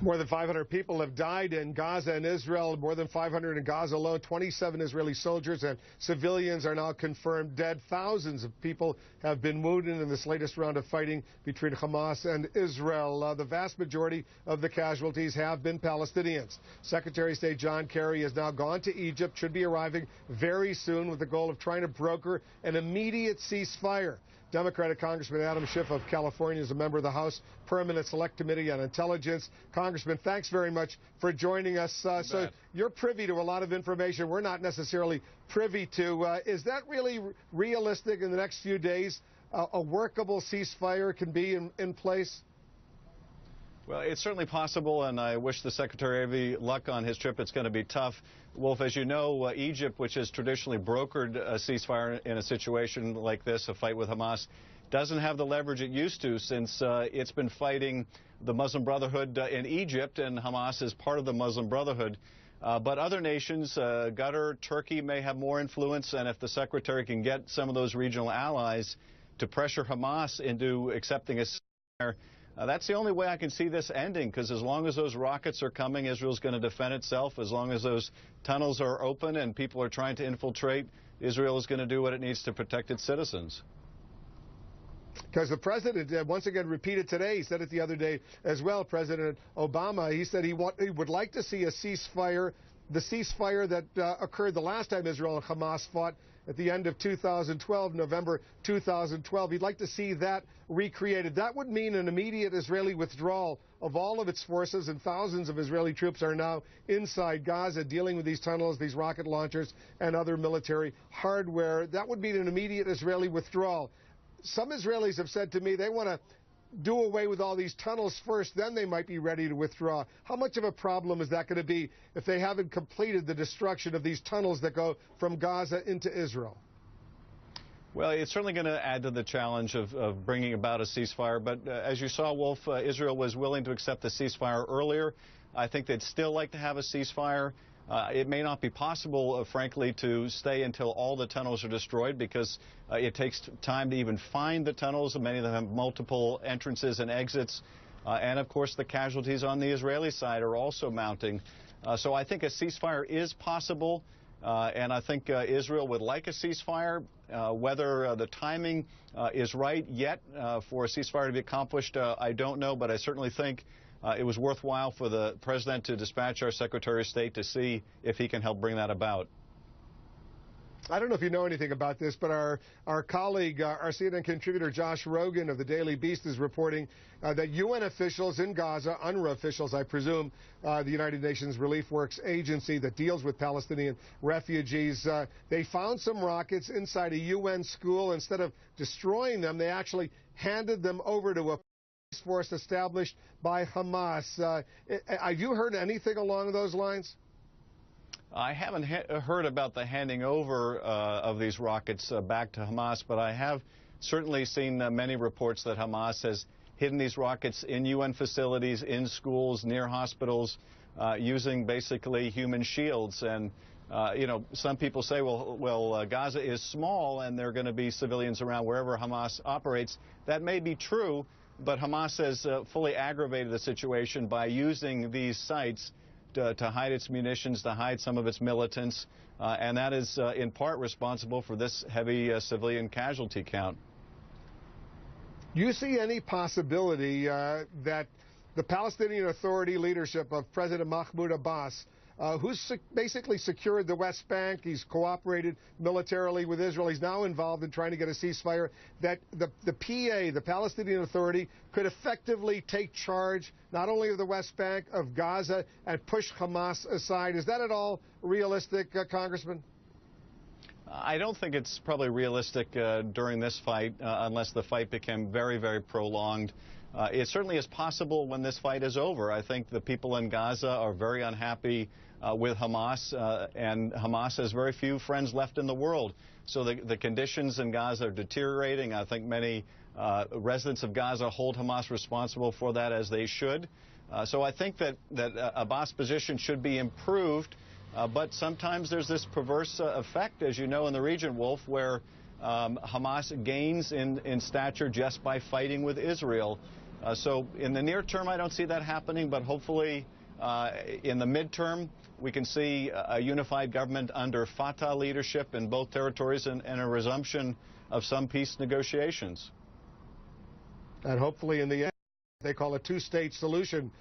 More than 500 people have died in Gaza and Israel, more than 500 in Gaza alone. 27 Israeli soldiers and civilians are now confirmed dead. Thousands of people have been wounded in this latest round of fighting between Hamas and Israel. The vast majority of the casualties have been Palestinians. Secretary of State John Kerry has now gone to Egypt, should be arriving very soon with the goal of trying to broker an immediate ceasefire. Democratic Congressman Adam Schiff of California is a member of the House Permanent Select Committee on Intelligence. Congressman, thanks very much for joining us. So you're privy to a lot of information we're not necessarily privy to. Is that really realistic in the next few days? A workable ceasefire can be in place? Well, it's certainly possible, and I wish the Secretary every luck on his trip. It's going to be tough. Wolf, as you know, Egypt, which has traditionally brokered a ceasefire in a situation like this, a fight with Hamas, doesn't have the leverage it used to since it's been fighting the Muslim Brotherhood in Egypt, and Hamas is part of the Muslim Brotherhood. But other nations, Qatar, Turkey, may have more influence, and if the Secretary can get some of those regional allies to pressure Hamas into accepting a ceasefire, that's the only way I can see this ending, because as long as those rockets are coming, Israel's going to defend itself. As long as those tunnels are open and people are trying to infiltrate, Israel is going to do what it needs to protect its citizens. Because the president, once again, repeated today, he said it the other day as well, President Obama, he said he would like to see a ceasefire, the ceasefire that occurred the last time Israel and Hamas fought at the end of 2012, November 2012. He'd like to see that recreated. That would mean an immediate Israeli withdrawal of all of its forces, and thousands of Israeli troops are now inside Gaza dealing with these tunnels, these rocket launchers, and other military hardware. That would mean an immediate Israeli withdrawal. Some Israelis have said to me they want to do away with all these tunnels first, then they might be ready to withdraw. How much of a problem is that going to be if they haven't completed the destruction of these tunnels that go from Gaza into Israel? Well, it's certainly going to add to the challenge of bringing about a ceasefire. But as you saw, Wolf, Israel was willing to accept the ceasefire earlier. I think they'd still like to have a ceasefire. It may not be possible, frankly, to stay until all the tunnels are destroyed, because it takes time to even find the tunnels. Many of them have multiple entrances and exits. And, of course, the casualties on the Israeli side are also mounting. So I think a ceasefire is possible. And I think Israel would like a ceasefire. Whether the timing is right yet for a ceasefire to be accomplished, I don't know. But I certainly think it was worthwhile for the president to dispatch our Secretary of State to see if he can help bring that about. I don't know if you know anything about this, but our colleague, our CNN contributor Josh Rogan of the Daily Beast is reporting that UN officials in Gaza, UNRWA officials, I presume, the United Nations Relief Works Agency that deals with Palestinian refugees, they found some rockets inside a UN school. Instead of destroying them, they actually handed them over to a force established by Hamas. Have you heard anything along those lines? I haven't heard about the handing over of these rockets back to Hamas, but I have certainly seen many reports that Hamas has hidden these rockets in UN facilities, in schools, near hospitals, using basically human shields. And you know, some people say, well, Gaza is small and there are going to be civilians around wherever Hamas operates. That may be true, but Hamas has fully aggravated the situation by using these sites to hide its munitions, to hide some of its militants, and that is in part responsible for this heavy civilian casualty count. Do you see any possibility that the Palestinian Authority leadership of President Mahmoud Abbas, who's basically secured the West Bank, he's cooperated militarily with Israel, he's now involved in trying to get a ceasefire, that the PA, the Palestinian Authority, could effectively take charge not only of the West Bank, of Gaza, and push Hamas aside? Is that at all realistic, Congressman? I don't think it's probably realistic during this fight, unless the fight became very, very prolonged. It certainly is possible when this fight is over. I think the people in Gaza are very unhappy with Hamas, and Hamas has very few friends left in the world. So the conditions in Gaza are deteriorating. I think many residents of Gaza hold Hamas responsible for that, as they should. So I think that Abbas' position should be improved, but sometimes there's this perverse effect, as you know, in the region, Wolf, where Hamas gains in stature just by fighting with Israel. So in the near term, I don't see that happening, but hopefully in the midterm, we can see a unified government under Fatah leadership in both territories and a resumption of some peace negotiations. And hopefully in the end, they call a two-state solution.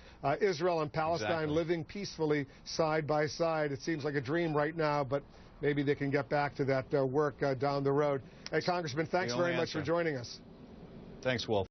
Israel and Palestine living peacefully side by side. It seems like a dream right now, but maybe they can get back to that work down the road. Hey, Congressman, thanks very much for joining us. Thanks, Wolf.